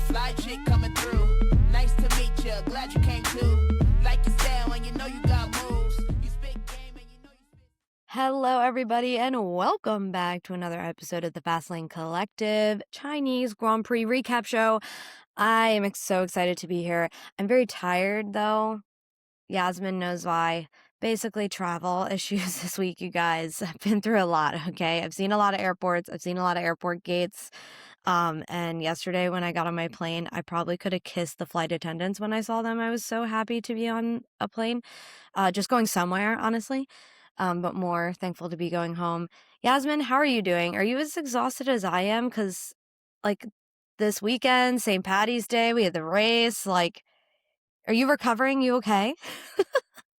Fly chick coming through. Nice to meet you. Glad you came too. Like you said, when you know you got moves. You spit game and you know you spit. Hello, everybody, and welcome back to another episode of the Fastlane Collective Chinese Grand Prix recap show. I am so excited to be here. I'm very tired, though. Yasmin knows why. Basically, travel issues this week, you guys. I've been through a lot, okay? I've seen a lot of airports. I've seen a lot of airport gates. And yesterday when I got on my plane, I probably could have kissed the flight attendants when I saw them. I was so happy to be on a plane, just going somewhere, honestly. But more thankful to be going home. Yasmin, how are you doing? Are you as exhausted as I am? Because, like, this weekend, St. Patty's Day, we had the race. Like, are you recovering? You okay?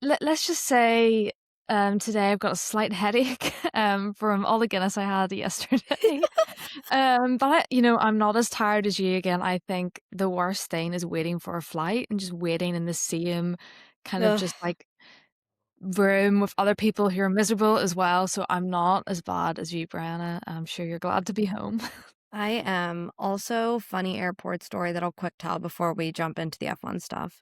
Let's just say today I've got a slight headache from all the Guinness I had yesterday. But I'm not as tired as you. Again, I think the worst thing is waiting for a flight and just waiting in the same kind of Ugh. just like room with other people who are miserable as well. So I'm not as bad as you, Brianna. I'm sure you're glad to be home. I am. Also, funny airport story that I'll quick tell before we jump into the F1 stuff.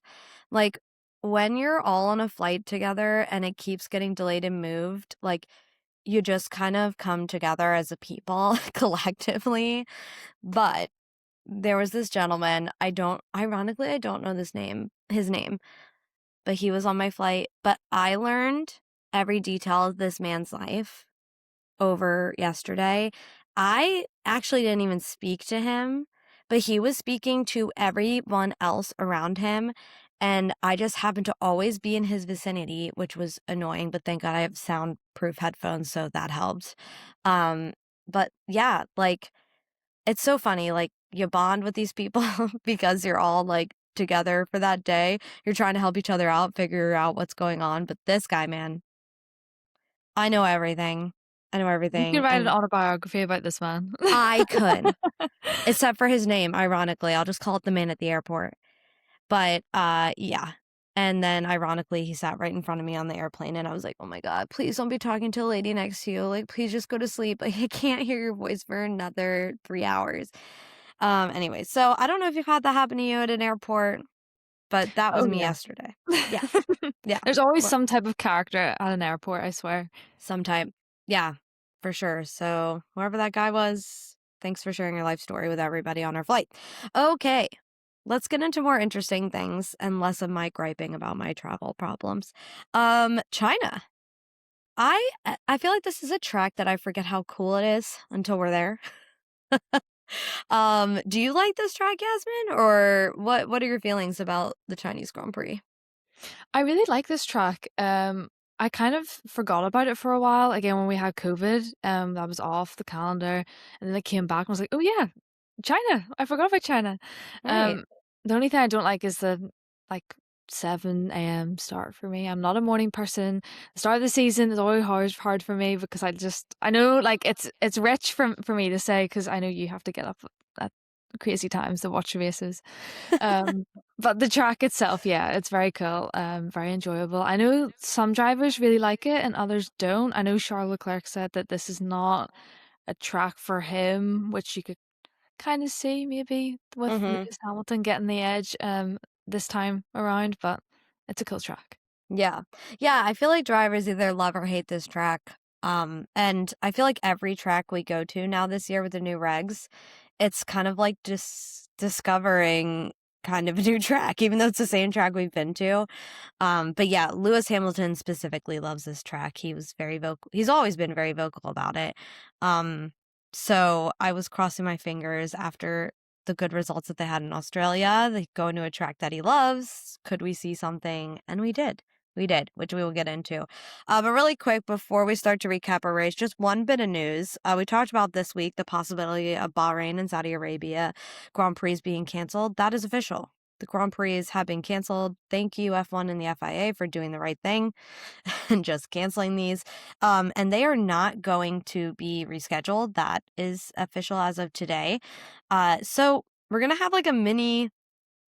Like, when you're all on a flight together and it keeps getting delayed and moved, like, you just kind of come together as a people collectively. But there was this gentleman, ironically, I don't know his name, but he was on my flight. But I learned every detail of this man's life over yesterday. I actually didn't even speak to him, but he was speaking to everyone else around him. And I just happened to always be in his vicinity, which was annoying, but thank God I have soundproof headphones, so that helped. But yeah, like, it's so funny. Like, you bond with these people because you're all like together for that day. You're trying to help each other out, figure out what's going on. But this guy, man, I know everything. I know You everything. can write an And autobiography about this man. I could, except for his name, ironically. I'll just call it The Man at the Airport. But yeah. And then ironically, he sat right in front of me on the airplane and I was like, oh my God, please don't be talking to a lady next to you. Like, please just go to sleep. Like, I can't hear your voice for another 3 hours. Anyway, so I don't know if you've had that happen to you at an airport, but that was Oh, me yeah. yesterday. Yeah. Yeah. There's always Well, some type of character at an airport, I swear. some type. Yeah, for sure. So whoever that guy was, thanks for sharing your life story with everybody on our flight. Okay, let's get into more interesting things and less of my griping about my travel problems. China. I feel like this is a track that I forget how cool it is until we're there. Do you like this track, Yasmin, or what are your feelings about the Chinese Grand Prix? I really like this track. I kind of forgot about it for a while. Again, when we had COVID, that was off the calendar, and then it came back and I was like, oh yeah, China. I forgot about China. Right. The only thing I don't like is the like 7 a.m. start for me. I'm not a morning person. The start of the season is always hard for me because I know like it's rich for me to say because I know you have to get up at crazy times to watch races. But the track itself, yeah, it's very cool, very enjoyable. I know some drivers really like it and others don't. I know Charles Leclerc said that this is not a track for him, which you could kind of see maybe with Mm-hmm. Lewis Hamilton getting the edge this time around, but it's a cool track. Yeah. Yeah, I feel like drivers either love or hate this track. And I feel like every track we go to now this year with the new regs, it's kind of like just discovering kind of a new track, even though it's the same track we've been to. But yeah, Lewis Hamilton specifically loves this track. He was very vocal. He's always been very vocal about it. So I was crossing my fingers after the good results that they had in Australia. They go into a track that he loves. Could we see something? And we did. We did, which we will get into. But really quick, before we start to recap our race, just one bit of news. We talked about this week the possibility of Bahrain and Saudi Arabia Grand Prix being canceled. That is official. The Grand Prix have been canceled. Thank you, F1 and the FIA, for doing the right thing and just canceling these. And they are not going to be rescheduled. That is official as of today. So we're going to have like a mini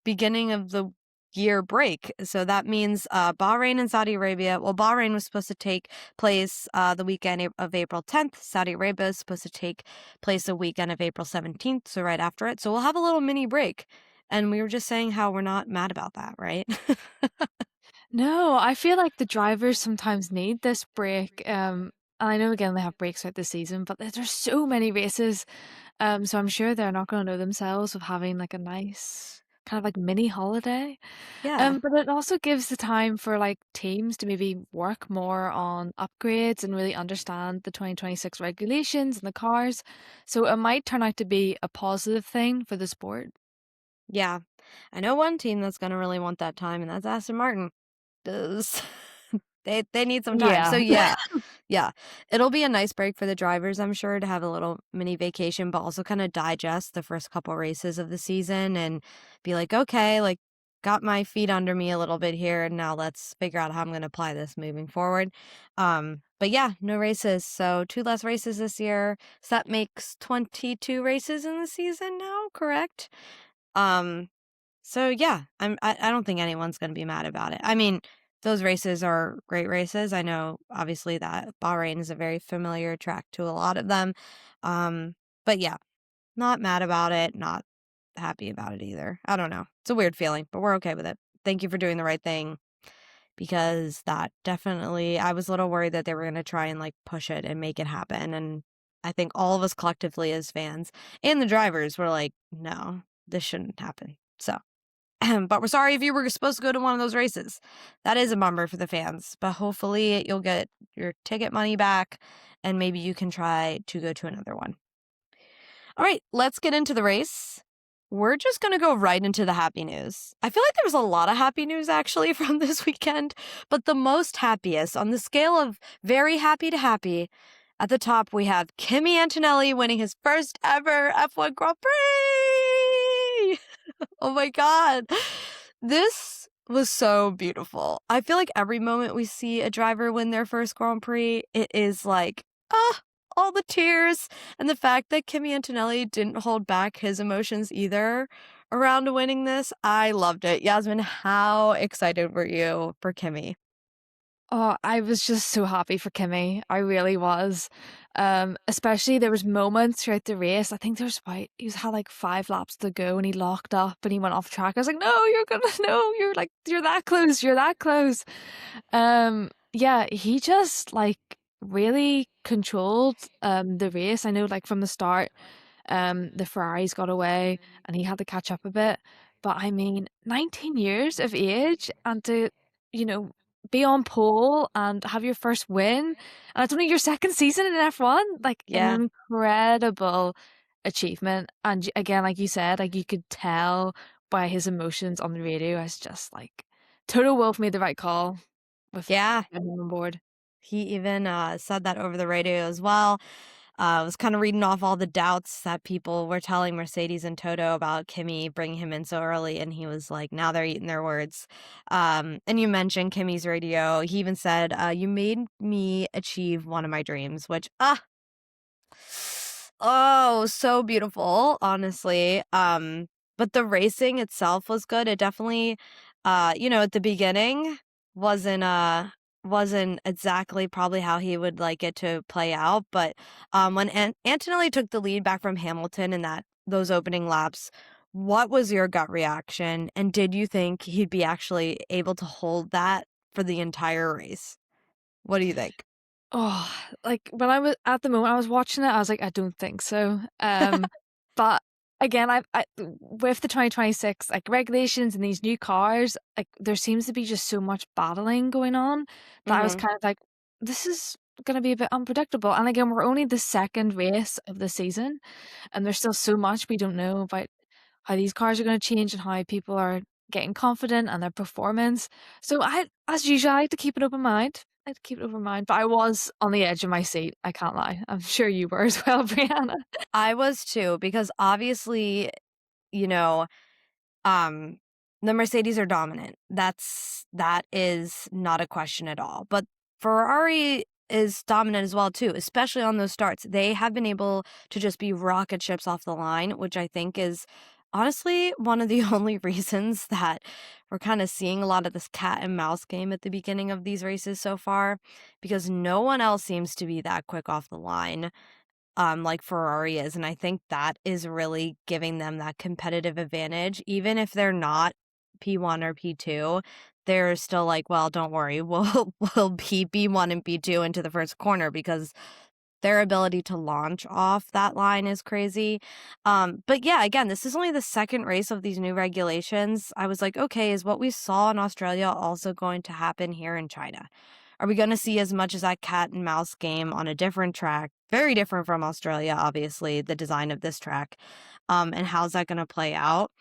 beginning of the year break. So that means Bahrain and Saudi Arabia. Well, Bahrain was supposed to take place the weekend of April 10th. Saudi Arabia is supposed to take place the weekend of April 17th. So right after it. So we'll have a little mini break. And we were just saying how we're not mad about that, right? No, I feel like the drivers sometimes need this break. And I know again they have breaks out the season, but there's so many races. So I'm sure they're not going to know themselves of having like a nice kind of like mini holiday. Yeah. But it also gives the time for like teams to maybe work more on upgrades and really understand the 2026 regulations and the cars. So it might turn out to be a positive thing for the sport. Yeah. I know one team that's going to really want that time, and that's Aston Martin. Does they need some time. So Yeah. yeah. Yeah. It'll be a nice break for the drivers, I'm sure, to have a little mini vacation, but also kind of digest the first couple races of the season and be like, okay, like got my feet under me a little bit here, and now let's figure out how I'm going to apply this moving forward. But yeah, no races. So 2 less races this year. So that makes 22 races in the season now, correct? Um, so yeah, I don't think anyone's going to be mad about it. I mean, those races are great races. I know obviously that Bahrain is a very familiar track to a lot of them. But yeah, not mad about it, not happy about it either. I don't know. It's a weird feeling, but we're okay with it. Thank you for doing the right thing, because that definitely, I was a little worried that they were going to try and like push it and make it happen. And I think all of us collectively as fans and the drivers were like, no, this shouldn't happen. So, but we're sorry if you were supposed to go to one of those races. That is a bummer for the fans, but hopefully you'll get your ticket money back and maybe you can try to go to another one. All right, let's get into the race. We're just going to go right into the happy news. I feel like there was a lot of happy news actually from this weekend, but the most happiest on the scale of very happy to happy, at the top we have Kimi Antonelli winning his first ever F1 Grand Prix. Oh my God. This was so beautiful. I feel like every moment we see a driver win their first Grand Prix, it is like, all the tears. And the fact that Kimi Antonelli didn't hold back his emotions either around winning this, I loved it. Yasmin, how excited were you for Kimi? Oh, I was just so happy for Kimmy. I really was. Especially there was moments throughout the race. I think there was about he was had like 5 laps to go and he locked up and he went off track. I was like, no, you're gonna no, you're that close, you're that close. Yeah, he just like really controlled the race. I know like from the start, the Ferraris got away and he had to catch up a bit. But I mean, 19 years of age and to, you know, be on pole and have your first win, and it's only your second season in F1, like Yeah. an incredible achievement. And again, like you said, like you could tell by his emotions on the radio. I was just like, Toto Wolff made the right call with Yeah. getting him on board. He even said that over the radio as well. I was kind of reading off all the doubts that people were telling Mercedes and Toto about Kimi bringing him in so early, and he was like, now they're eating their words. And you mentioned Kimi's radio. He even said, you made me achieve one of my dreams, which, oh, so beautiful, honestly. But the racing itself was good. It definitely, at the beginning wasn't exactly probably how he would like it to play out. But when Antonelli took the lead back from Hamilton in those opening laps, what was your gut reaction? And did you think he'd be actually able to hold that for the entire race? What do you think? Oh, like when I was at the moment I was watching it, I was like, I don't think so. But again, I with the 2026 like regulations and these new cars, like there seems to be just so much battling going on that I was Mhm. kind of like, this is gonna be a bit unpredictable. And again, we're only the second race of the season, and there's still so much we don't know about how these cars are going to change and how people are getting confident and their performance. So as usual, I like to keep an open mind. I like to keep an open mind, but I was on the edge of my seat. I can't lie. I'm sure you were as well, Brianna. I was too, because obviously, you know, um, the Mercedes are dominant. That is not a question at all. But Ferrari is dominant as well too, especially on those starts. They have been able to just be rocket ships off the line, which I think is honestly one of the only reasons that we're kind of seeing a lot of this cat and mouse game at the beginning of these races so far, because no one else seems to be that quick off the line. like Ferrari is. And I think that is really giving them that competitive advantage. Even if they're not P1 or P2, they're still like, well, don't worry, we'll be B1 and B2 into the first corner, because their ability to launch off that line is crazy. But yeah, again, this is only the second race of these new regulations. I was like, okay, is what we saw in Australia also going to happen here in China? Are we going to see as much as that cat and mouse game on a different track? Very different from Australia, obviously, the design of this track. And how's that going to play out?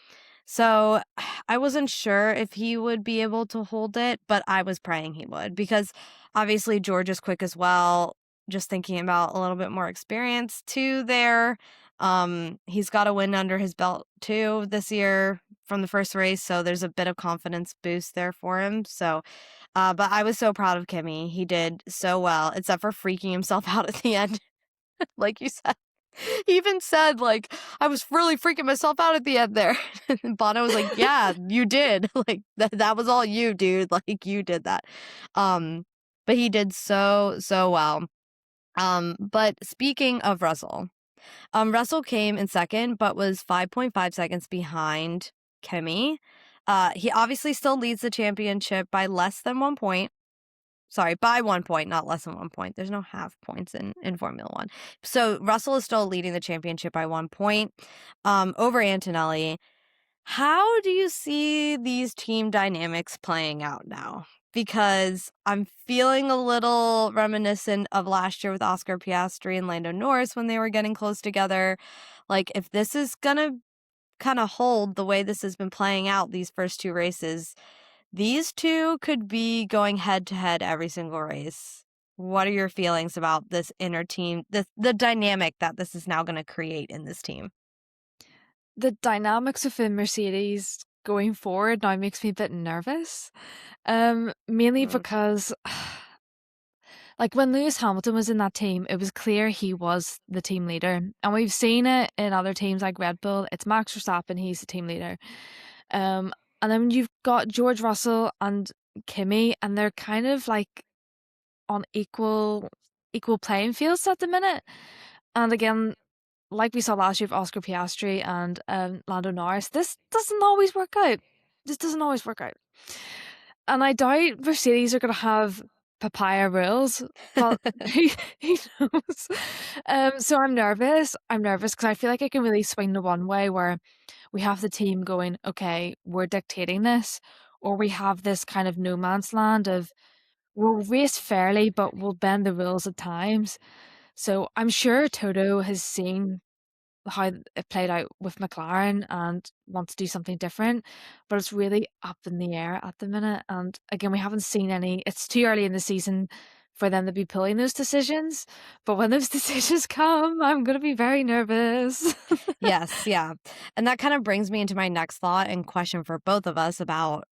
So I wasn't sure if he would be able to hold it, but I was praying he would, because obviously George is quick as well. Just thinking about a little bit more experience too there. He's got a win under his belt too this year from the first race, so there's a bit of confidence boost there for him. So, but I was so proud of Kimi. He did so well, except for freaking himself out at the end, like you said. He even said, like, I was really freaking myself out at the end there. And Bono was like, yeah, you did. Like, that was all you, dude. Like, you did that. But he did so well. But speaking of Russell, Russell came in second, but was 5.5 seconds behind Kimi. He obviously still leads the championship by less than 1 point. Sorry, by 1 point, not less than 1 point. There's no half points in Formula One. So Russell is still leading the championship by 1 point over Antonelli. How do you see these team dynamics playing out now? Because I'm feeling a little reminiscent of last year with Oscar Piastri and Lando Norris when they were getting close together. Like, if this is going to kind of hold the way this has been playing out these first two races, these two could be going head to head every single race. What are your feelings about this inner team, the dynamic that this is now going to create in this team? The dynamics within Mercedes going forward now makes me a bit nervous. Mainly because like when Lewis Hamilton was in that team, it was clear he was the team leader. And we've seen it in other teams like Red Bull. It's Max Verstappen, he's the team leader. And then you've got George Russell and Kimi, and they're kind of like on equal playing fields at the minute. And again, like we saw last year with Oscar Piastri and Lando Norris, this doesn't always work out. This doesn't always work out. And I doubt Mercedes are going to have papaya rules, but who knows? So I'm nervous. I'm nervous because I feel like I can really swing the one way where we have the team going, okay, we're dictating this, or we have this kind of no man's land of we'll race fairly, but we'll bend the rules at times. So I'm sure Toto has seen how it played out with McLaren and wants to do something different, but it's really up in the air at the minute. And again, we haven't seen any, it's too early in the season for them to be pulling those decisions. But when those decisions come, I'm going to be very nervous. Yes, yeah. And that kind of brings me into my next thought and question for both of us about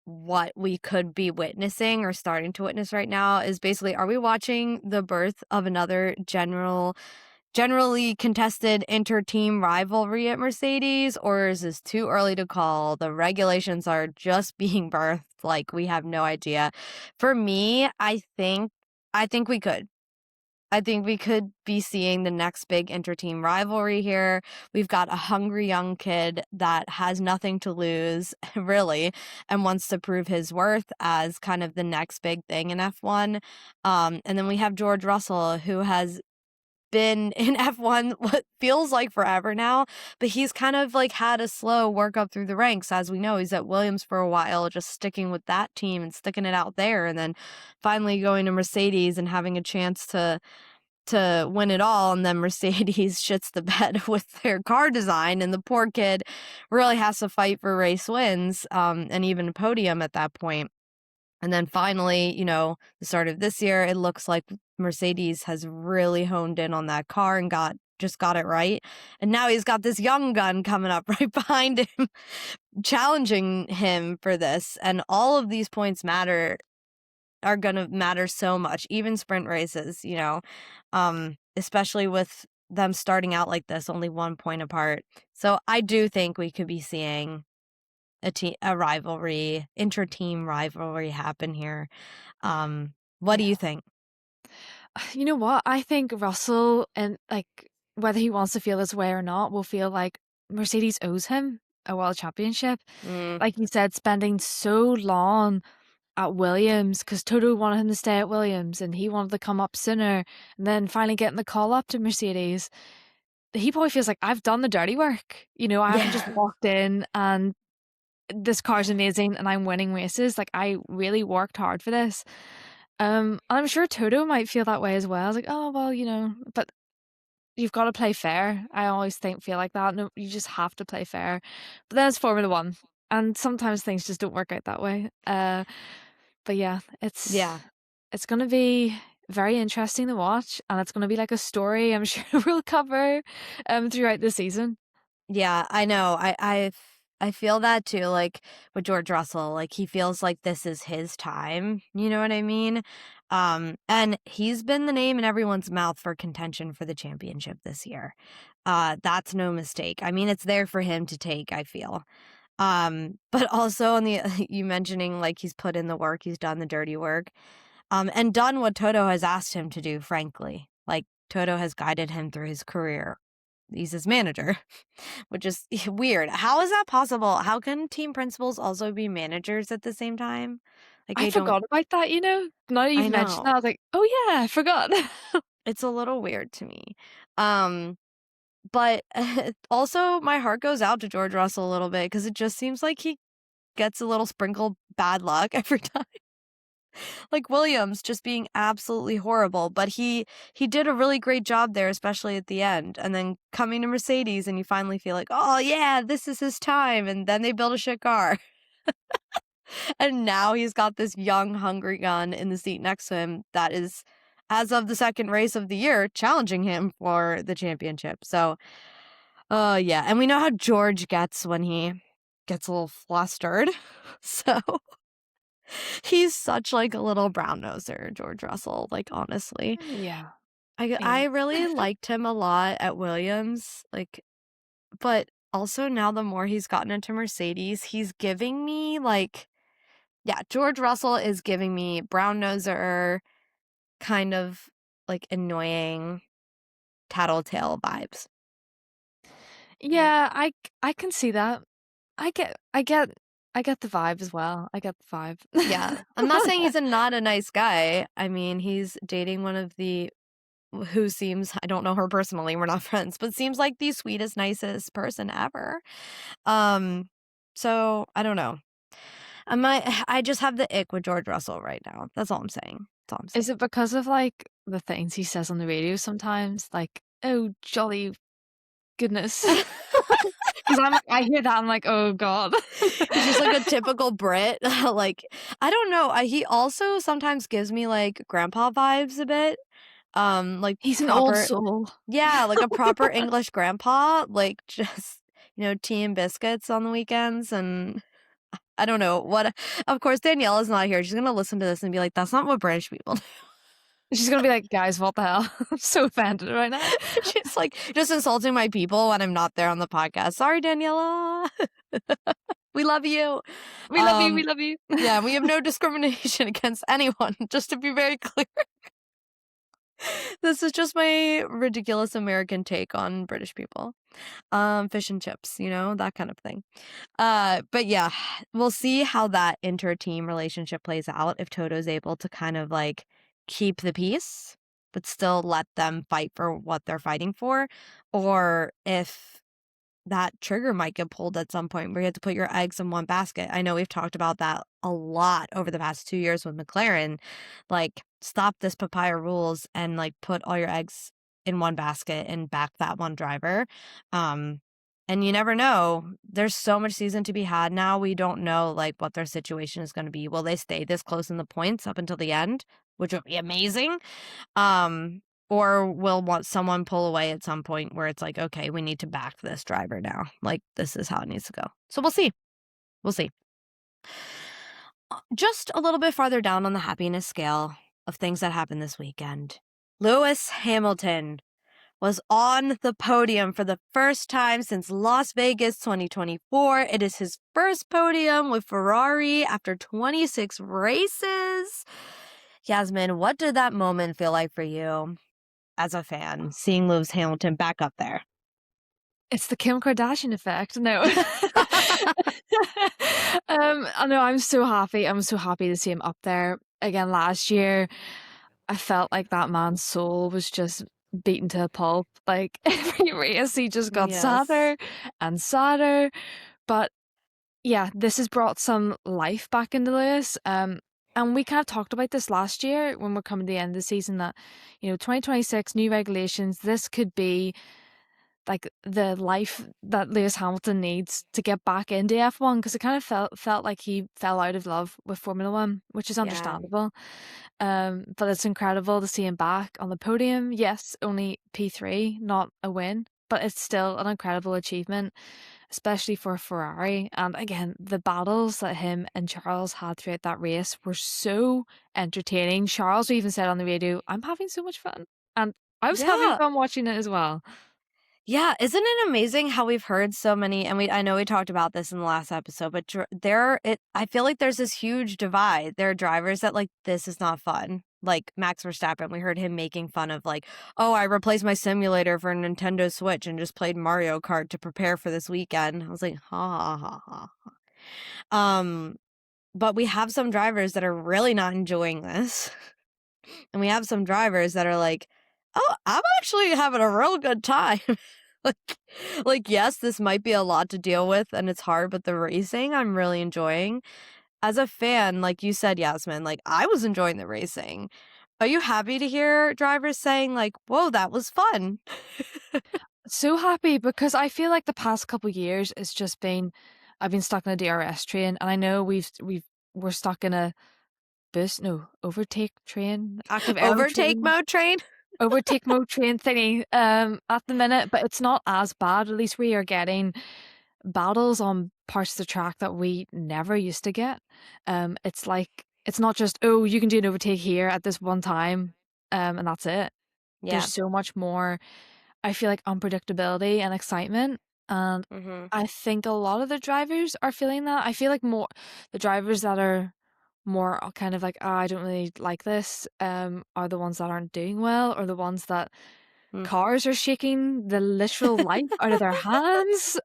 what we could be witnessing or starting to witness right now is basically, are we watching the birth of another generally contested inter-team rivalry at Mercedes, or is this too early to call? The regulations are just being birthed, like we have no idea. For me, I think we could. I think we could be seeing the next big inter-team rivalry here. We've got a hungry young kid that has nothing to lose, really, and wants to prove his worth as kind of the next big thing in F1. And then we have George Russell, who has been in F1 what feels like forever now, but he's kind of like had a slow work up through the ranks. As we know, he's at Williams for a while, just sticking with that team and sticking it out there, and then finally going to Mercedes and having a chance to win it all. And then Mercedes shits the bed with their car design, and the poor kid really has to fight for race wins, and even a podium at that point. And then finally, the start of this year, it looks like Mercedes has really honed in on that car and got it right. And now he's got this young gun coming up right behind him, challenging him for this. And all of these points are going to matter so much, even sprint races, especially with them starting out like this, only 1 point apart. So I do think we could be seeing a rivalry, inter-team rivalry happen here. What do you think? You know what? I think Russell, and like whether he wants to feel this way or not, will feel like Mercedes owes him a world championship. Mm. Like you said, spending so long at Williams because Toto wanted him to stay at Williams and he wanted to come up sooner, and then finally getting the call up to Mercedes. He probably feels like, I've done the dirty work. You know, I haven't just Yeah. walked in and this car's amazing and I'm winning races. Like, I really worked hard for this. And I'm sure Toto might feel that way as well. It's like, oh well, you know, but you've got to play fair. I always feel like that. No, you just have to play fair. But then it's Formula One, and sometimes things just don't work out that way. But yeah, Yeah. it's going to be very interesting to watch, and it's going to be like a story I'm sure we'll cover throughout the season. Yeah, I know. I feel that too, like with George Russell, like he feels like this is his time, you know what I mean? And he's been the name in everyone's mouth for contention for the championship this year. That's no mistake. I mean, it's there for him to take, I feel. But also on the you mentioning like he's put in the work, he's done the dirty work. And done what Toto has asked him to do, frankly. Like Toto has guided him through his career. He's his manager, which is weird. How is that possible? How can team principals also be managers at the same time? Like I forgot about that, you know? Now that I you've mentioned know. that, I was like, oh yeah, I forgot. It's a little weird to me. But also my heart goes out to George Russell a little bit because it just seems like he gets a little sprinkled bad luck every time. Like Williams just being absolutely horrible, but he did a really great job there, especially at the end. And then coming to Mercedes and you finally feel like, oh yeah, this is his time. And then they build a shit car. And now he's got this young, hungry gun in the seat next to him that is, as of the second race of the year, challenging him for the championship. So, yeah. And we know how George gets when he gets a little flustered. So he's such like a little brown noser, George Russell, like honestly. Yeah. I really liked him a lot at Williams, like, but also now the more he's gotten into Mercedes, he's giving me like, yeah, George Russell is giving me brown noser, kind of like annoying tattletale vibes. Yeah, I can see that. I get the vibe as well. I get the vibe. Yeah. I'm not saying he's not a nice guy. I mean, he's dating one of the who seems, I don't know her personally, we're not friends, but seems like the sweetest, nicest person ever. So I don't know. I just have the ick with George Russell right now. That's all I'm saying. That's all I'm saying. Is it because of like the things he says on the radio sometimes? Like, oh jolly goodness. Because I hear that, I'm like, oh god. He's just like a typical Brit. Like, I don't know. He also sometimes gives me like grandpa vibes a bit. Like He's an proper, old soul. yeah, like a proper English grandpa, like just, tea and biscuits on the weekends. And I don't know what, of course, Daniela's not here. She's going to listen to this and be like, that's not what British people do. She's gonna be like, guys, what the hell? I'm so offended right now. She's like, just insulting my people when I'm not there on the podcast. Sorry, Daniela. We love you. We love you. We love you. Yeah, we have no discrimination against anyone, just to be very clear. This is just my ridiculous American take on British people. Fish and chips, that kind of thing. But yeah, we'll see how that inter-team relationship plays out if Toto's able to kind of like keep the peace, but still let them fight for what they're fighting for, or if that trigger might get pulled at some point where you have to put your eggs in one basket. I know we've talked about that a lot over the past 2 years with McLaren. Like, stop this papaya rules and like put all your eggs in one basket and back that one driver. And you never know. There's so much season to be had now. We don't know like what their situation is going to be. Will they stay this close in the points up until the end, which would be amazing? Or will want someone pull away at some point where it's like, okay, we need to back this driver now. Like, this is how it needs to go. So we'll see. We'll see. Just a little bit farther down on the happiness scale of things that happened this weekend, Lewis Hamilton was on the podium for the first time since Las Vegas 2024. It is his first podium with Ferrari after 26 races. Yasmin, what did that moment feel like for you? as a fan, seeing Lewis Hamilton back up there. It's the Kim Kardashian effect. No. I know, I'm so happy. I'm so happy to see him up there. Again, last year, I felt like that man's soul was just beaten to a pulp. Like every race, he just got Yes. sadder and sadder. But yeah, this has brought some life back into Lewis. And we kind of talked about this last year when we're coming to the end of the season that, 2026, new regulations, this could be like the life that Lewis Hamilton needs to get back into F1, because it kind of felt like he fell out of love with Formula One, which is Yeah. understandable. But it's incredible to see him back on the podium. Yes, only P3, not a win, but it's still an incredible achievement, especially for Ferrari. And again, the battles that him and Charles had throughout that race were so entertaining. Charles even said on the radio, "I'm having so much fun." And I was having Yeah. fun watching it as well. Yeah, isn't it amazing how we've heard so many, and I know we talked about this in the last episode, but I feel like there's this huge divide. There are drivers that like, this is not fun. Like Max Verstappen, we heard him making fun of like, oh, I replaced my simulator for a Nintendo Switch and just played Mario Kart to prepare for this weekend. I was like, ha ha ha ha. But we have some drivers that are really not enjoying this. And we have some drivers that are like, oh, I'm actually having a real good time. like, yes, this might be a lot to deal with and it's hard, but the racing I'm really enjoying. As a fan, like you said, Yasmin, like I was enjoying the racing. Are you happy to hear drivers saying like, whoa, that was fun? So happy, because I feel like the past couple of years it's just been, I've been stuck in a DRS train, and I know we're stuck in a overtake train, active aero Overtake train. mode train? Overtake mode train thingy at the minute, but it's not as bad. At least we are getting battles on parts of the track that we never used to get. It's like, it's not just, oh, you can do an overtake here at this one time, and that's it. Yeah. There's so much more, I feel like, unpredictability and excitement. And I think a lot of the drivers are feeling that. I feel like more the drivers that are more kind of like, I don't really like this, are the ones that aren't doing well, or the ones that cars are shaking the literal life out of their hands,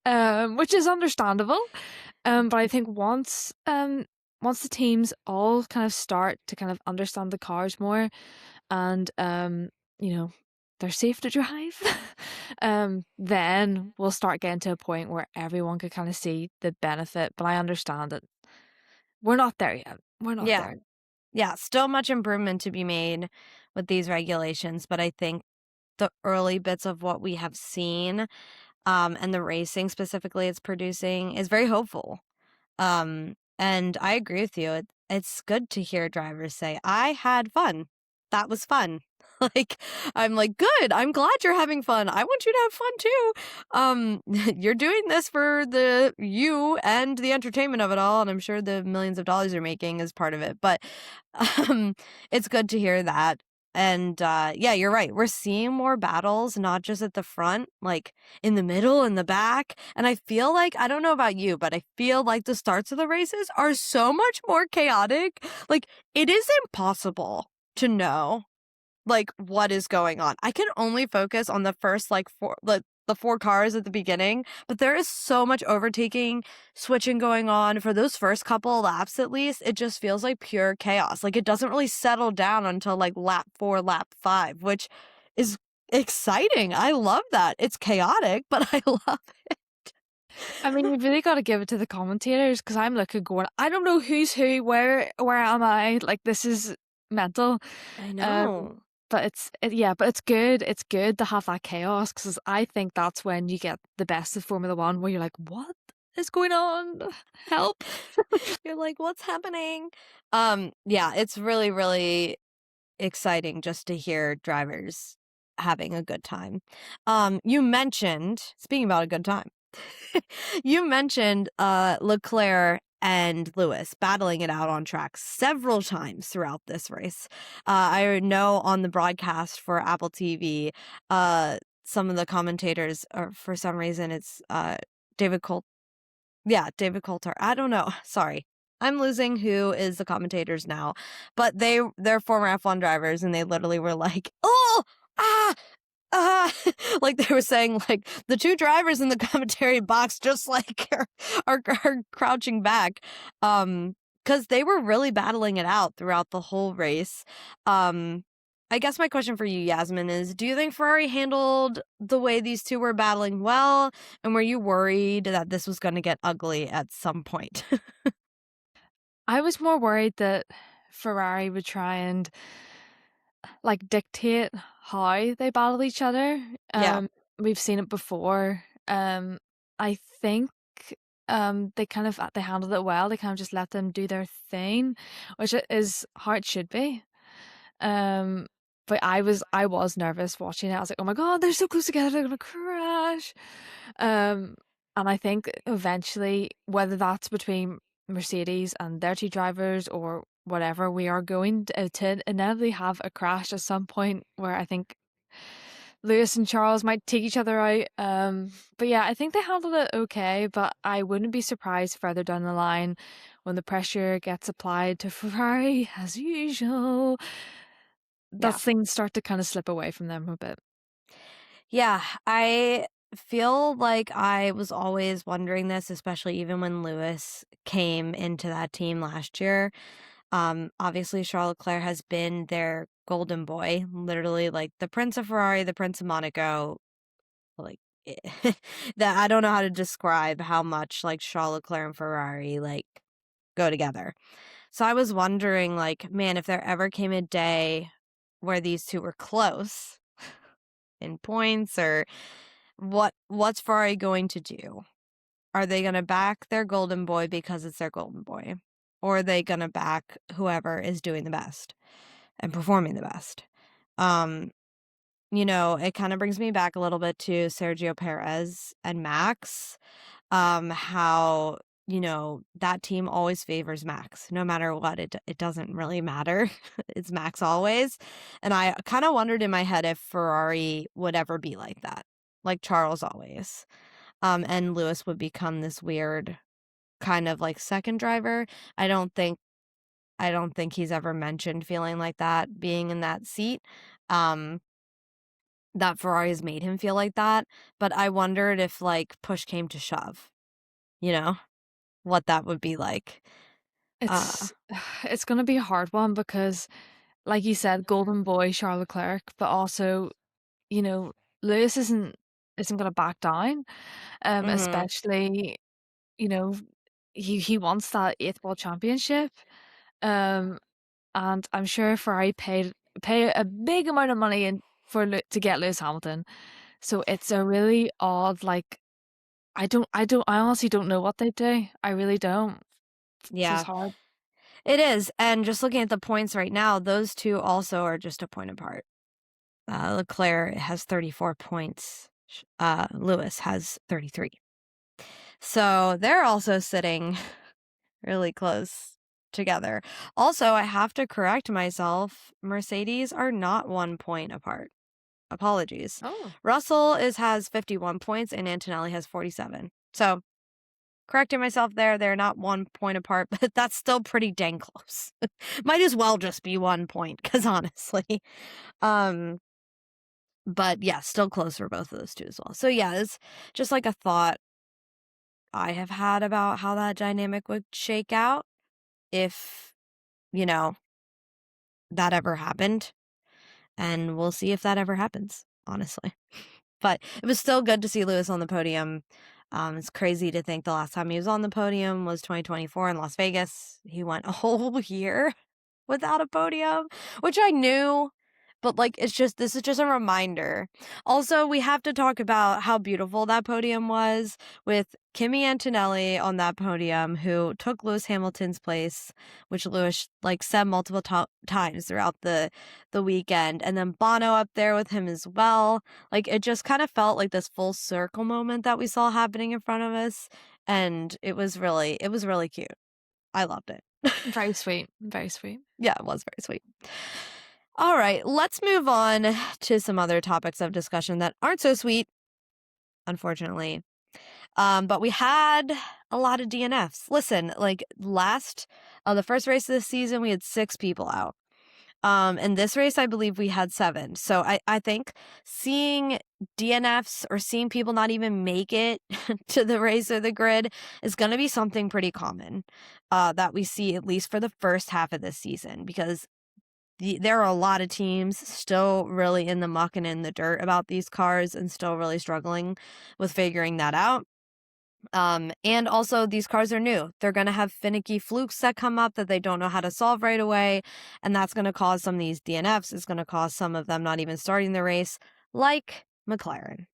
which is understandable. But I think once the teams all kind of start to kind of understand the cars more, and they're safe to drive, then we'll start getting to a point where everyone could kind of see the benefit. But I understand that we're not there yet. We're not there. Yeah, still much improvement to be made with these regulations, but I think the early bits of what we have seen, and the racing specifically it's producing is very hopeful. And I agree with you. It's good to hear drivers say, I had fun. That was fun. Like, I'm like, good. I'm glad you're having fun. I want you to have fun too. You're doing this for you and the entertainment of it all. And I'm sure the millions of dollars you're making is part of it. But it's good to hear that. And yeah, you're right. We're seeing more battles, not just at the front, like in the middle and the back. And I feel like, I don't know about you, but I feel like the starts of the races are so much more chaotic. Like, it is impossible to know like what is going on. I can only focus on the first like the four cars at the beginning, but there is so much overtaking, switching going on for those first couple of laps. At least it just feels like pure chaos. Like, it doesn't really settle down until like lap 4, lap 5, which is exciting. I love that. It's chaotic, but I love it. I mean, you've really got to give it to the commentators, because I'm looking going, I don't know who's who, where am I? Like, this is mental. I know. But it's good. It's good to have that chaos, because I think that's when you get the best of Formula One, where you're like, what is going on? Help. You're like, what's happening? Yeah, it's really, really exciting just to hear drivers having a good time. You mentioned, speaking about a good time, you mentioned Leclerc and Lewis battling it out on track several times throughout this race. I know on the broadcast for Apple TV, some of the commentators, or for some reason it's David Coulthard. Yeah, David Coulthard. I don't know. Sorry. I'm losing who is the commentators now. But they're former F1 drivers, and they literally were like, oh, ah, ah, like they were saying, like the two drivers in the commentary box just like are crouching back, because they were really battling it out throughout the whole race. I guess my question for you, Yasmin, is do you think Ferrari handled the way these two were battling well? And were you worried that this was going to get ugly at some point? I was more worried that Ferrari would try and like dictate how they battle each other. Yeah. We've seen it before. I think they handled it well. They kind of just let them do their thing, which is how it should be. But I was nervous watching it. I was like, oh my God, they're so close together, they're gonna crash. And I think eventually, whether that's between Mercedes and their two drivers or whatever, we are going to inevitably have a crash at some point where I think Lewis and Charles might take each other out. But yeah, I think they handled it okay, but I wouldn't be surprised further down the line when the pressure gets applied to Ferrari as usual, that things start to kind of slip away from them a bit. Yeah, I feel like I was always wondering this, especially even when Lewis came into that team last year. Obviously, Charles Leclerc has been their golden boy, literally like the Prince of Ferrari, the Prince of Monaco. Like that, I don't know how to describe how much like Charles Leclerc and Ferrari like go together. So I was wondering, like, man, if there ever came a day where these two were close in points, or what's Ferrari going to do? Are they going to back their golden boy because it's their golden boy? Or are they going to back whoever is doing the best and performing the best? It kind of brings me back a little bit to Sergio Perez and Max. How, that team always favors Max. No matter what, it doesn't really matter. It's Max always. And I kind of wondered in my head if Ferrari would ever be like that, like Charles always. And Lewis would become this weird kind of like second driver. I don't think he's ever mentioned feeling like that, being in that seat. That Ferrari has made him feel like that. But I wondered if like push came to shove, what that would be like. It's going to be a hard one because, like you said, golden boy Charles Leclerc, but also, Lewis isn't going to back down. Especially, he wants that 8th world championship. And I'm sure Ferrari pay a big amount of money to get Lewis Hamilton. So it's a really odd, like, I honestly don't know what they do. I really don't. Yeah. It's hard. It is. And just looking at the points right now, those two also are just a point apart. Leclerc has 34 points. Lewis has 33. So they're also sitting really close together. Also, I have to correct myself. Mercedes are not 1 point apart. Apologies. Oh. Russell has 51 points and Antonelli has 47. So correcting myself there, they're not 1 point apart, but that's still pretty dang close. Might as well just be 1 point, because honestly. But yeah, still close for both of those two as well. So yeah, it's just like a thought I have had about how that dynamic would shake out if, that ever happened. And we'll see if that ever happens, honestly. But it was still good to see Lewis on the podium. It's crazy to think the last time he was on the podium was 2024 in Las Vegas. He went a whole year without a podium, which I knew, but like this is just a reminder. Also, we have to talk about how beautiful that podium was with Kimi Antonelli on that podium, who took Lewis Hamilton's place, which Lewis like said multiple times throughout the weekend, and then Bono up there with him as well. Like it just kind of felt like this full circle moment that we saw happening in front of us, and it was really cute. I loved it. Very sweet. Very sweet. Yeah, it was very sweet. All right, let's move on to some other topics of discussion that aren't so sweet, unfortunately. But we had a lot of DNFs. Listen, like the first race of the season, we had 6 people out. In this race, I believe we had 7. So I think seeing DNFs or seeing people not even make it to the race or the grid is going to be something pretty common that we see at least for the first half of this season, because there are a lot of teams still really in the muck and in the dirt about these cars and still really struggling with figuring that out. And also these cars are new. They're going to have finicky flukes that come up that they don't know how to solve right away. And that's going to cause some of these DNFs. It's going to cause some of them not even starting the race, like McLaren.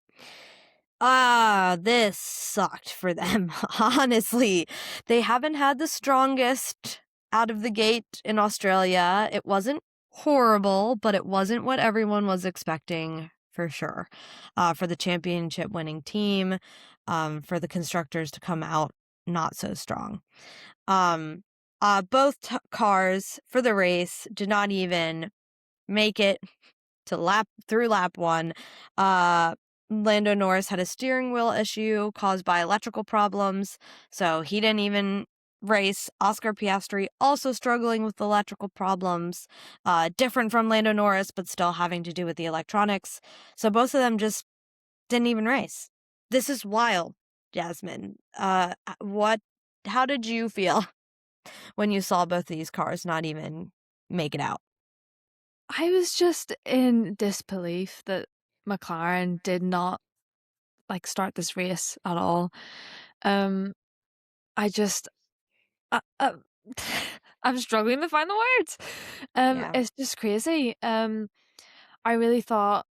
This sucked for them. Honestly, they haven't had the strongest out of the gate in Australia. It wasn't horrible, but it wasn't what everyone was expecting for sure. For the championship winning team, for the constructors to come out not so strong. Both cars for the race did not even make it to lap 1. Lando Norris had a steering wheel issue caused by electrical problems, so he didn't even race. Oscar Piastri also struggling with electrical problems, different from Lando Norris, but still having to do with the electronics. So both of them just didn't even race. This is wild, Yasmin. How did you feel when you saw both of these cars not even make it out? I was just in disbelief that McLaren did not start this race at all. I just I'm struggling to find the words. Yeah. It's just crazy. I really thought,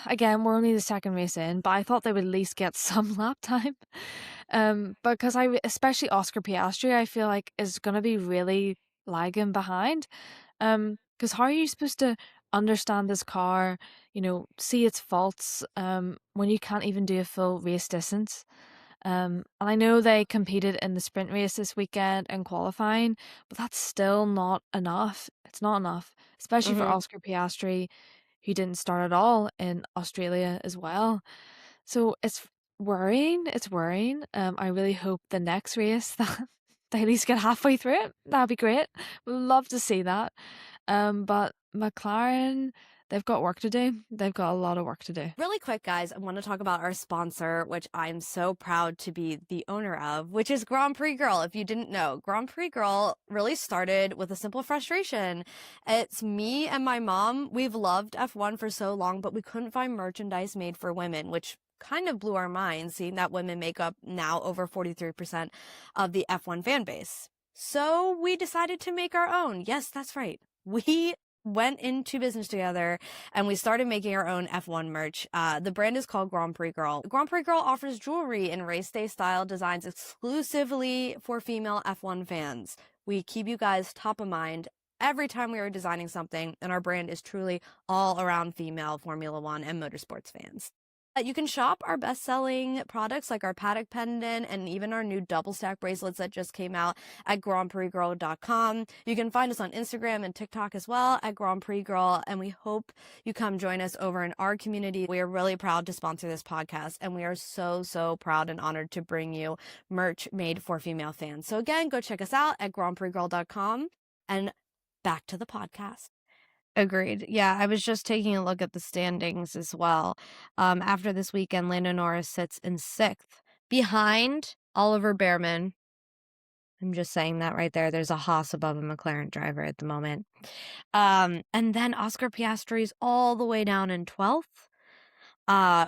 again, we're only the second race in, but I thought they would at least get some lap time. Because especially Oscar Piastri, I feel like is going to be really lagging behind. Because how are you supposed to understand this car, see its faults, when you can't even do a full race distance? And I know they competed in the sprint race this weekend in qualifying, but that's still not enough. It's not enough, especially for Oscar Piastri, who didn't start at all in Australia as well. So it's worrying. It's worrying. I really hope the next race that they at least get halfway through it. That'd be great. Would love to see that. But McLaren, they've got work to do. They've got a lot of work to do. Really quick, guys, I want to talk about our sponsor, which I'm so proud to be the owner of, which is Grand Prix Girl. If you didn't know, Grand Prix Girl really started with a simple frustration. It's me and my mom. We've loved F1 for so long, but we couldn't find merchandise made for women, which kind of blew our minds, seeing that women make up now over 43% of the F1 fan base. So we decided to make our own. Yes, that's right. We went into business together and we started making our own F1 merch. The brand is called Grand Prix Girl. Grand Prix Girl offers jewelry in race day style designs exclusively for female F1 fans. We keep you guys top of mind every time we are designing something, and our brand is truly all around female Formula One and motorsports fans. You can shop our best-selling products like our paddock pendant and even our new double stack bracelets that just came out at grandprixgirl.com. You can find us on Instagram and TikTok as well at Grand Prix Girl, and we hope you come join us over in our community. We are really proud to sponsor this podcast, and we are so, so proud and honored to bring you merch made for female fans. So again, go check us out at grandprixgirl.com, and back to the podcast. Agreed. Yeah, I was just taking a look at the standings as well. After this weekend, Lando Norris sits in 6th behind Oliver Bearman. I'm just saying that right there. There's a Haas above a McLaren driver at the moment. And then Oscar Piastri's all the way down in 12th,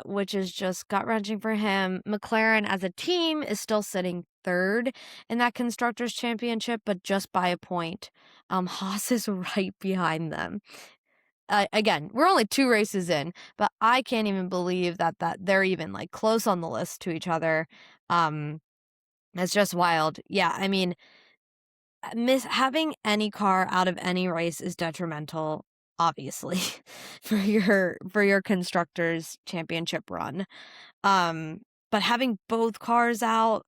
which is just gut-wrenching for him. McLaren as a team is still sitting 3rd in that Constructors' Championship, but just by a point. Haas is right behind them. Again, we're only 2 races in, but I can't even believe that they're even close on the list to each other. It's just wild. Yeah, I mean, having any car out of any race is detrimental, obviously, for your Constructors' Championship run. But having both cars out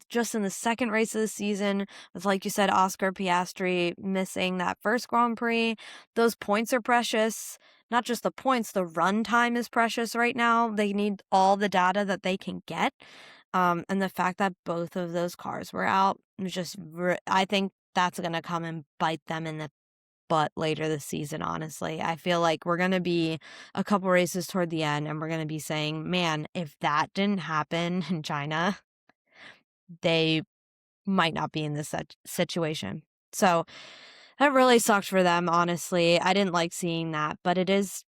just in the second race of the season, with, like you said, Oscar Piastri missing that first Grand Prix, those points are precious. Not just the points, the run time is precious right now. They need all the data that they can get. And the fact that both of those cars were out was just, I think that's going to come and bite them in the but later this season, honestly. I feel like we're going to be a couple races toward the end and we're going to be saying, man, if that didn't happen in China, they might not be in this situation. So that really sucked for them, honestly. I didn't like seeing that, but it is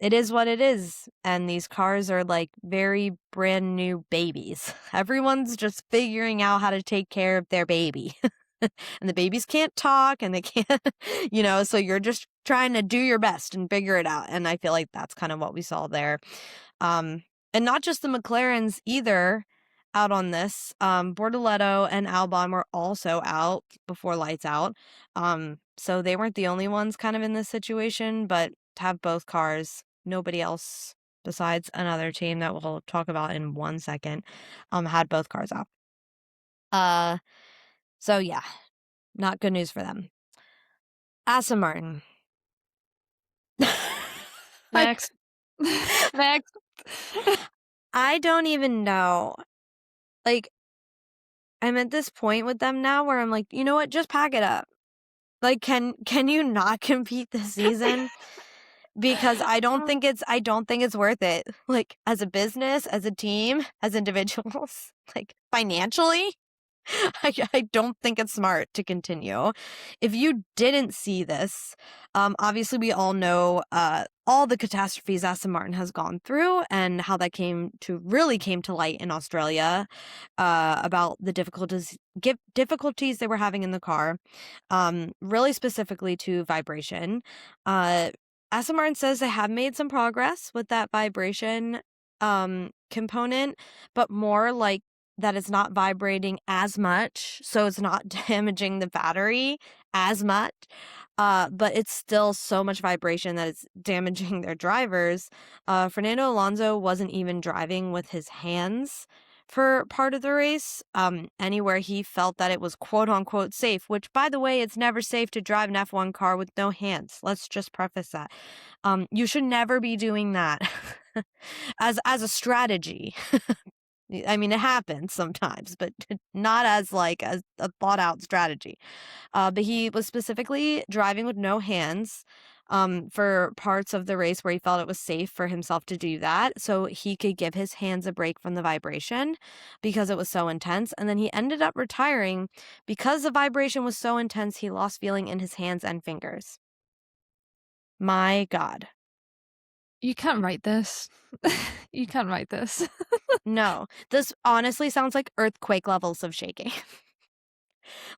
what it is. And these cars are like very brand new babies. Everyone's just figuring out how to take care of their baby. And the babies can't talk and they can't, so you're just trying to do your best and figure it out. And I feel like that's kind of what we saw there. And not just the McLarens either out on this. Bortoleto and Albon were also out before lights out. So they weren't the only ones kind of in this situation, but to have both cars, nobody else besides another team that we'll talk about in 1 second, had both cars out. So yeah, not good news for them. Aston Martin. Next. Next. I don't even know. Like, I'm at this point with them now where I'm like, you know what? Just pack it up. Like, can you not compete this season? Because I don't think it's worth it. Like, as a business, as a team, as individuals, like financially. I don't think it's smart to continue. If you didn't see this, obviously we all know all the catastrophes Aston Martin has gone through and how that came to light in Australia about the difficulties they were having in the car, really specifically to vibration. Aston Martin says they have made some progress with that vibration component, but more like that it's not vibrating as much, so it's not damaging the battery as much, but it's still so much vibration that it's damaging their drivers. Fernando Alonso wasn't even driving with his hands for part of the race, anywhere he felt that it was quote-unquote safe, which, by the way, it's never safe to drive an F1 car with no hands. Let's just preface that. You should never be doing that as a strategy. I mean, it happens sometimes, but not as like a thought out strategy. But he was specifically driving with no hands for parts of the race where he felt it was safe for himself to do that. So he could give his hands a break from the vibration because it was so intense. And then he ended up retiring because the vibration was so intense, he lost feeling in his hands and fingers. My God. You can't write this. You can't write this. No, this honestly sounds like earthquake levels of shaking.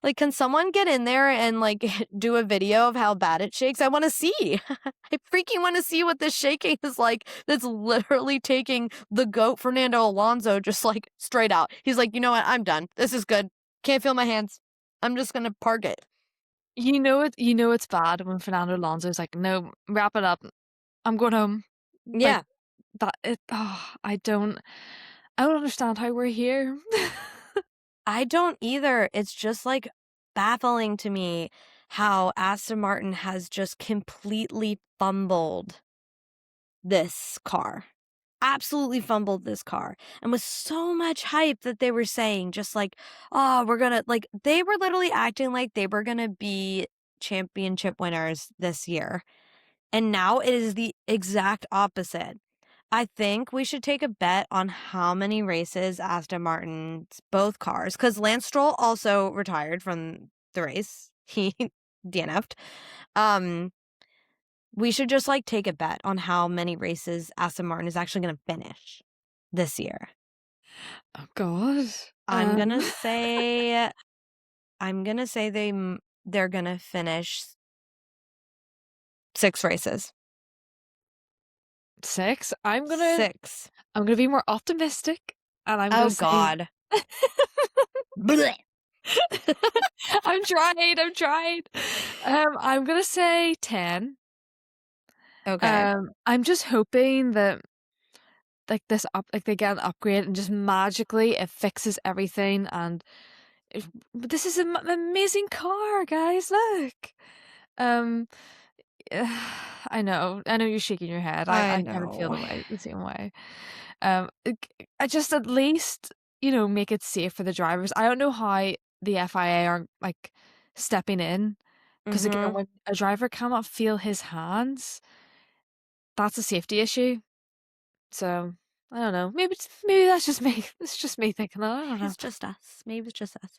Like, can someone get in there and like do a video of how bad it shakes? I want to see. I freaking want to see what this shaking is like. That's literally taking the GOAT Fernando Alonso just like straight out. He's like, you know what? I'm done. This is good. Can't feel my hands. I'm just gonna park it. You know it's bad when Fernando Alonso's like, no, wrap it up. I'm going home. Yeah. I don't understand how we're here. I don't either. It's just like baffling to me how Aston Martin has just completely fumbled this car. Absolutely fumbled this car. And with so much hype that they were saying, just like, oh, we're gonna, like, they were literally acting like they were gonna be championship winners this year. And now it is the exact opposite. I think we should take a bet on how many races Aston Martin's both cars, because Lance Stroll also retired from the race. He DNF'd. We should just like take a bet on how many races Aston Martin is actually going to finish this year. Oh God. I'm gonna say they're gonna finish 6 races. 6? 6. I'm gonna be more optimistic, and I'm gonna say, God. Blech. I'm trying. I'm gonna say 10. Okay. I'm just hoping that like they get an upgrade and just magically it fixes everything, and this is an amazing car, guys. Look. I know you're shaking your head. I kind of feel the same way. I just at least, make it safe for the drivers. I don't know how the FIA are like stepping in Because again, Mm-hmm. when a driver cannot feel his hands, that's a safety issue. So I don't know. Maybe that's just me. It's just me thinking that. I don't know. It's just us. Maybe it's just us.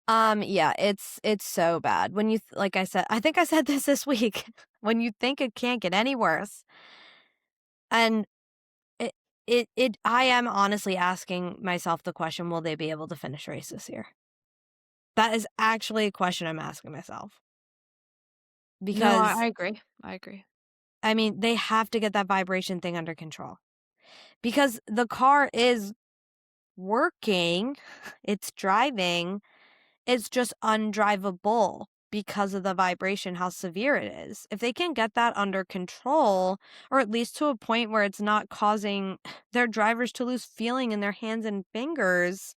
Yeah, it's so bad. When like I said, I think I said this week. When you think it can't get any worse, and I am honestly asking myself the question: will they be able to finish race this year? That is actually a question I'm asking myself No, because I agree. I agree. I mean they have to get that vibration thing under control because the car is working, it's driving. It's just undrivable because of the vibration, how severe it is. If they can get that under control, or at least to a point where it's not causing their drivers to lose feeling in their hands and fingers,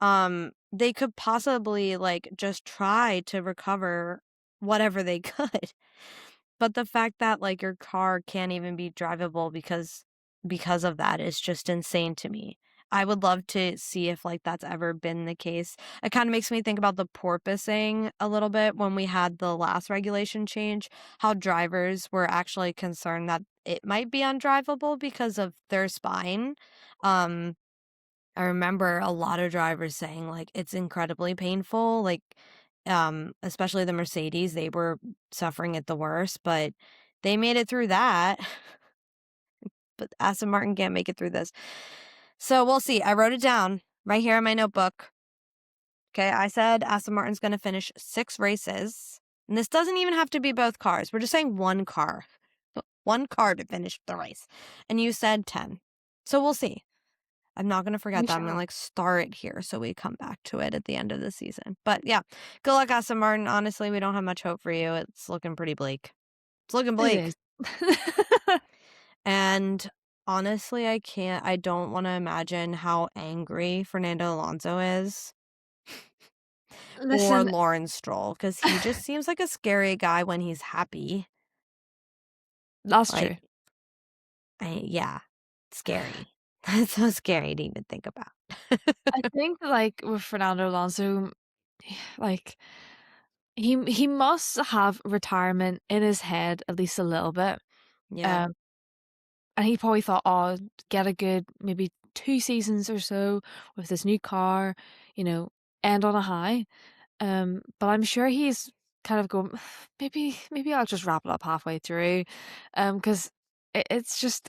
they could possibly like just try to recover whatever they could. But the fact that like your car can't even be drivable because of that is just insane to me. I would love to see if like that's ever been the case. It kind of makes me think about the porpoising a little bit when we had the last regulation change, how drivers were actually concerned that it might be undrivable because of their spine. Um I remember a lot of drivers saying like it's incredibly painful, like especially the Mercedes, they were suffering it the worst, but they made it through that. But Aston Martin can't make it through this. So we'll see. I wrote it down right here in my notebook. Okay, I said Aston Martin's going to finish 6 races. And this doesn't even have to be both cars. We're just saying one car. One car to finish the race. And you said 10. So we'll see. I'm not going to forget We that. I'm going to shall. like start it here so we come back to it at the end of the season. But yeah, good luck, Aston Martin. Honestly, we don't have much hope for you. It's looking pretty bleak. It's looking It bleak. is. And honestly, I don't want to imagine how angry Fernando Alonso is or Listen, Lawrence Stroll because he just seems like a scary guy when he's happy. that's Like, true. yeah, scary. That's so scary to even think about. I think like with Fernando Alonso, like he must have retirement in his head at least a little bit. Yeah, Um, and he probably thought, oh, get a good maybe 2 seasons or so with this new car, you know, end on a high. But I'm sure he's kind of going, maybe I'll just wrap it up halfway through, because it's just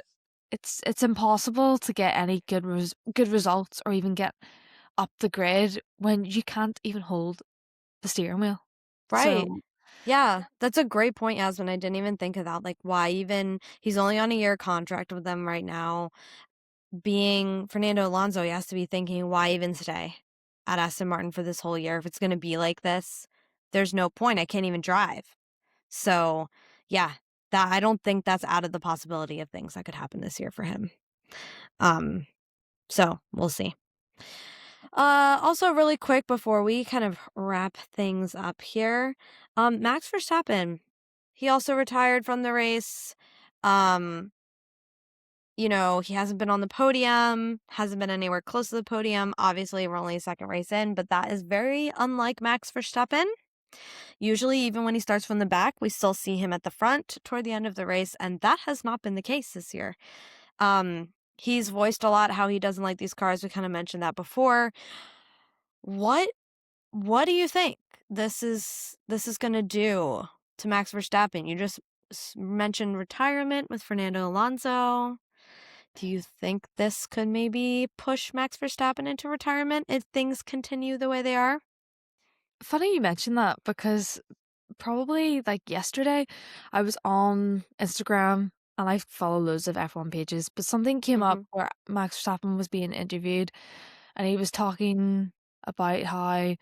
it's impossible to get any good results or even get up the grid when you can't even hold the steering wheel. right. So Yeah, that's a great point, Yasmin. I didn't even think of that. Like, why even? He's only on a year contract with them right now. Being Fernando Alonso, he has to be thinking, why even stay at Aston Martin for this whole year? If it's going to be like this, there's no point. I can't even drive. So, yeah, that I don't think that's out of the possibility of things that could happen this year for him. So we'll see. Also really quick before we kind of wrap things up here, Max Verstappen, he also retired from the race. He hasn't been on the podium, hasn't been anywhere close to the podium. Obviously, we're only a second race in, but that is very unlike Max Verstappen. Usually, even when he starts from the back, we still see him at the front toward the end of the race, and that has not been the case this year. He's voiced a lot how he doesn't like these cars. We kind of mentioned that before. What do you think this is going to do to Max Verstappen? You just mentioned retirement with Fernando Alonso. Do you think this could maybe push Max Verstappen into retirement if things continue the way they are? funny you mentioned that because probably like yesterday I was on Instagram and I follow loads of F1 pages, but something came up Mm-hmm. where Max Verstappen was being interviewed and he was talking about how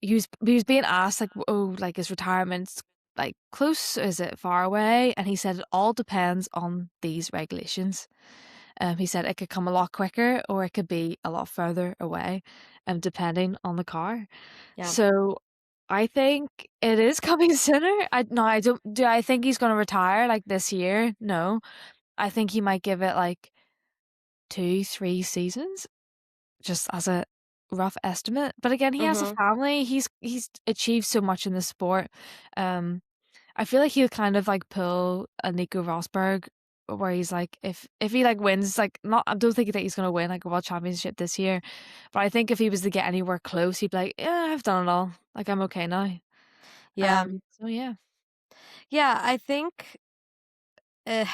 he was being asked like, oh, like is retirement like close? Is it far away? And he said it all depends on these regulations. He said it could come a lot quicker or it could be a lot further away, depending on the car. Yeah. So I think it is coming sooner. I don't do I think he's gonna retire like this year? No. I think he might give it like 2, 3 seasons just as a rough estimate. But again, he has a Mm-hmm. family. He's achieved so much in the sport. I feel like he'll kind of like pull a Nico Rosberg, where he's like, if he like wins, like not, I don't think that he's gonna win like a world championship this year, but I think if he was to get anywhere close, he'd be like, yeah, I've done it all. Like I'm okay now. Yeah. So yeah. Yeah, I think eh,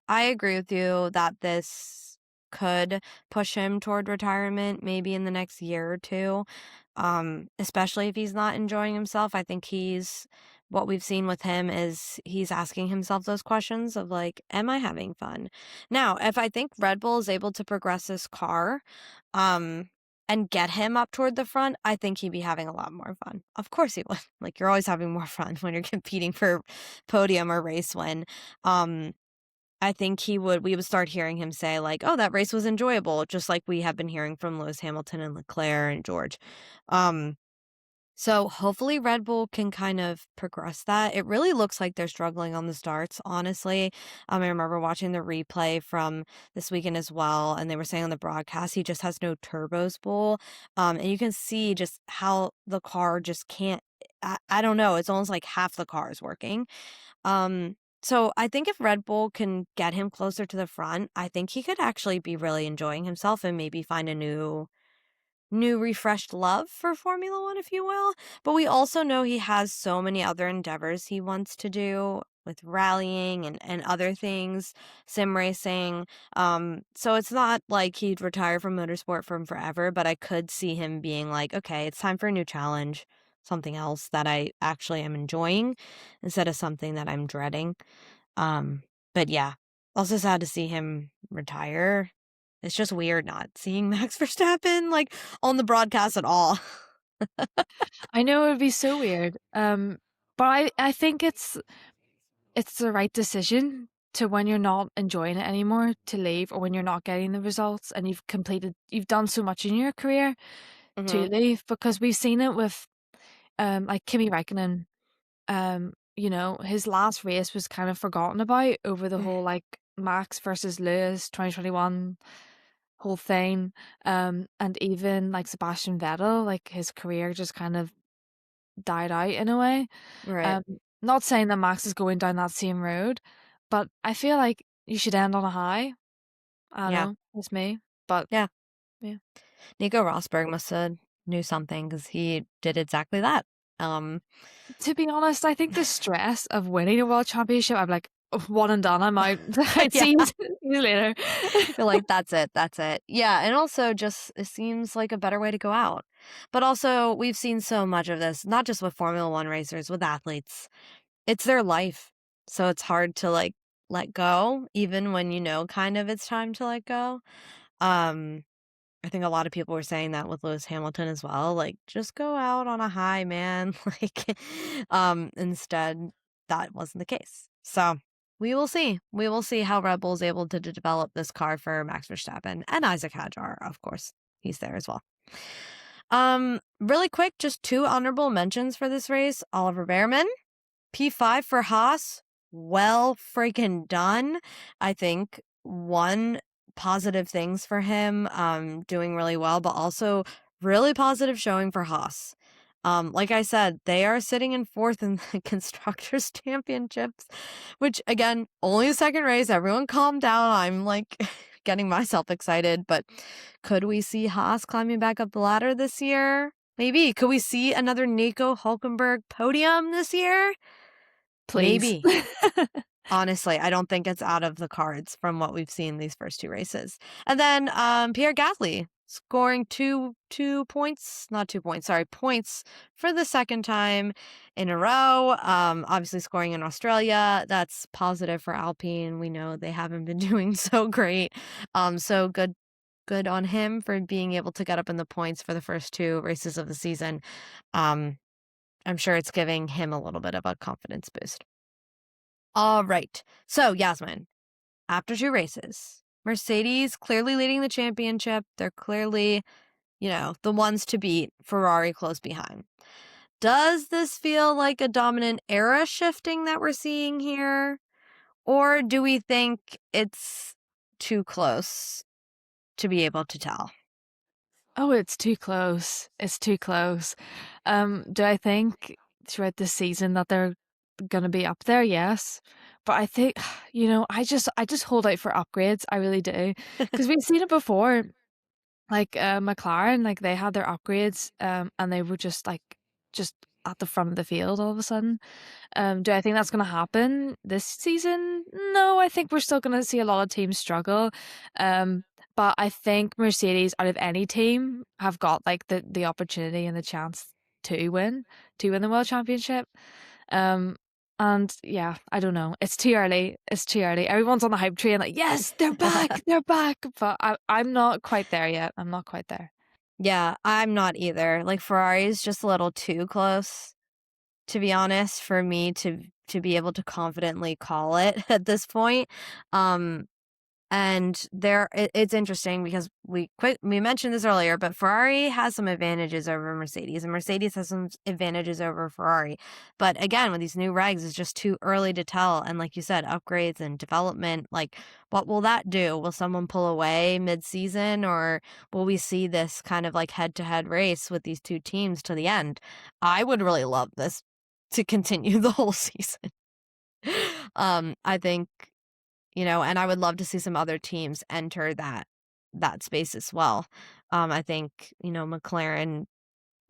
I agree with you that this could push him toward retirement maybe in the next year or two. Especially if he's not enjoying himself. I think what we've seen with him is he's asking himself those questions of like, am I having fun? Now, if I think Red Bull is able to progress this car, um, and get him up toward the front, I think he'd be having a lot more fun. Of course he would. Like you're always having more fun when you're competing for podium or race win. Um, I think we would start hearing him say like, "Oh, that race was enjoyable," just like we have been hearing from Lewis Hamilton and Leclerc and George. Um, so hopefully Red Bull can kind of progress that. It really looks like they're struggling on the starts, honestly. I remember watching the replay from this weekend as well, and they were saying on the broadcast he just has no turbo spool. And you can see just how the car just can't. I don't know. It's almost like half the car is working. So I think if Red Bull can get him closer to the front, I think he could actually be really enjoying himself and maybe find a new refreshed love for Formula One, if you will. But we also know he has so many other endeavors he wants to do with rallying and other things, sim racing. So it's not like he'd retire from motorsport from forever, but I could see him being like, okay, it's time for a new challenge, something else that I actually am enjoying instead of something that I'm dreading. But yeah, also sad to see him retire. It's just weird not seeing Max Verstappen like on the broadcast at all. I know it would be so weird. But I think it's the right decision to, when you're not enjoying it anymore, to leave, or when you're not getting the results and you've done so much in your career to Mm-hmm. leave, because we've seen it with like Kimi Räikkönen. His last race was kind of forgotten about over the whole like Max versus Lewis 2021 whole thing. And even like Sebastian Vettel, like his career just kind of died out in a way. Right. Um, Not saying that Max is going down that same road, but I feel like you should end on a high. I don't Yeah. know, it's me, but Yeah. yeah. Nico Rosberg must have knew something because he did exactly that. Um, To be honest, I think the stress of winning a world championship, I'm like, "Oh, one and done, I'm out." I'd yeah. see you later. You're like, that's it. That's it. Yeah. And also just it seems like a better way to go out. But also we've seen so much of this, not just with Formula One racers, with athletes. It's their life. So it's hard to like let go, even when you know kind of it's time to let go. Um, I think a lot of people were saying that with Lewis Hamilton as well. Like, just go out on a high, man. Like, instead, that wasn't the case. So we will see. We will see how Red Bull is able to develop this car for Max Verstappen and Isaac Hadjar, of course. He's there as well. Really quick, just two honorable mentions for this race. Oliver Behrman, P5 for Haas. Well freaking done. I think one positive things for him, doing really well, but also really positive showing for Haas. Like I said, they are sitting in fourth in the Constructors' Championships, which again, only the second race. Everyone calm down. I'm like getting myself excited, but could we see Haas climbing back up the ladder this year? Maybe. Could we see another Nico Hulkenberg podium this year? Please. Maybe. Honestly, I don't think it's out of the cards from what we've seen these first two races. And then Pierre Gasly scoring points for the second time in a row. Obviously scoring in Australia. That's positive for Alpine. We know they haven't been doing so great. So good on him for being able to get up in the points for the first two races of the season. I'm sure it's giving him a little bit of a confidence boost. All right. So, Yasmin, after two races, Mercedes clearly leading the championship. They're clearly, the ones to beat. Ferrari close behind. Does this feel like a dominant era shifting that we're seeing here? Or do we think it's too close to be able to tell? Oh, it's too close. It's too close. Do I think throughout the season that they're gonna be up there? Yes. But I think, I just hold out for upgrades. I really do. Because we've seen it before. Like McLaren, like they had their upgrades, and they were just at the front of the field all of a sudden. Do I think that's going to happen this season? No, I think we're still going to see a lot of teams struggle. But I think Mercedes, out of any team, have got like the opportunity and the chance to win the World Championship. And yeah, I don't know. It's too early. It's too early. Everyone's on the hype train, like, yes, they're back, they're back. But I'm not quite there yet. I'm not quite there. Yeah, I'm not either. Like Ferrari's just a little too close, to be honest, for me to be able to confidently call it at this point. And it's interesting because we mentioned this earlier, but Ferrari has some advantages over Mercedes, and Mercedes has some advantages over Ferrari. But again, with these new regs, it's just too early to tell. And like you said, upgrades and development, like what will that do? Will someone pull away mid-season, or will we see this kind of like head-to-head race with these two teams to the end? I would really love this to continue the whole season. I think, and I would love to see some other teams enter that space as well. I think, McLaren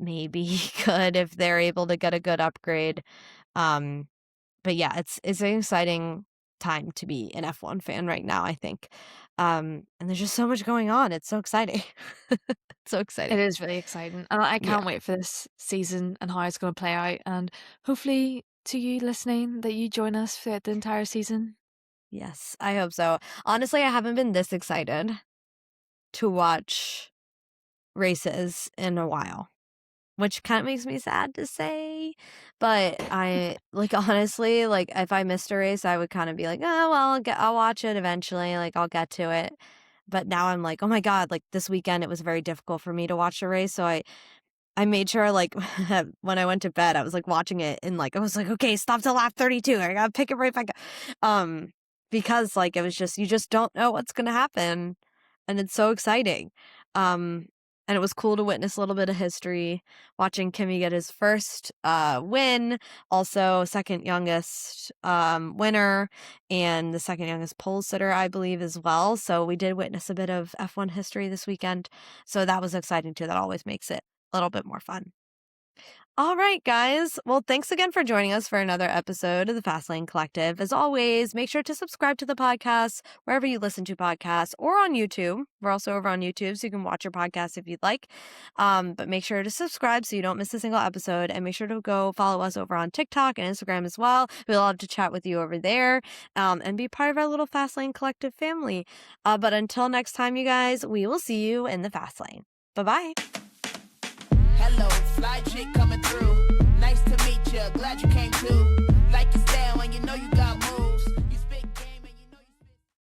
maybe could if they're able to get a good upgrade. But yeah, it's an exciting time to be an F1 fan right now, I think. And there's just so much going on. It's so exciting. So exciting. It is really exciting. And I can't wait for this season and how it's going to play out. And hopefully to you listening that you join us throughout the entire season. Yes, I hope so. Honestly, I haven't been this excited to watch races in a while, which kind of makes me sad to say. But I honestly, like if I missed a race, I would kind of be like, oh well, I'll watch it eventually. Like I'll get to it. But now I'm like, oh my God, like this weekend it was very difficult for me to watch the race, so I made sure, like, when I went to bed, I was, like, watching it, and, like, I was like, okay, stop to lap 32. I gotta pick it right back up. Because, like, it was just, you just don't know what's gonna happen, and it's so exciting. And it was cool to witness a little bit of history, watching Kimi get his first win, also second youngest winner, and the second youngest pole sitter, I believe, as well. So we did witness a bit of F1 history this weekend, so that was exciting, too. That always makes it a little bit more fun. All right, guys. Well, thanks again for joining us for another episode of the Fastlane Collective. As always, make sure to subscribe to the podcast wherever you listen to podcasts or on YouTube. We're also over on YouTube, so you can watch your podcast if you'd like. But make sure to subscribe so you don't miss a single episode, and make sure to go follow us over on TikTok and Instagram as well. We'd love to chat with you over there and be part of our little Fastlane Collective family. But until next time, you guys, we will see you in the Fastlane. Bye-bye. Hello, fly chick coming through. Nice to meet you, glad you came too. Like you said,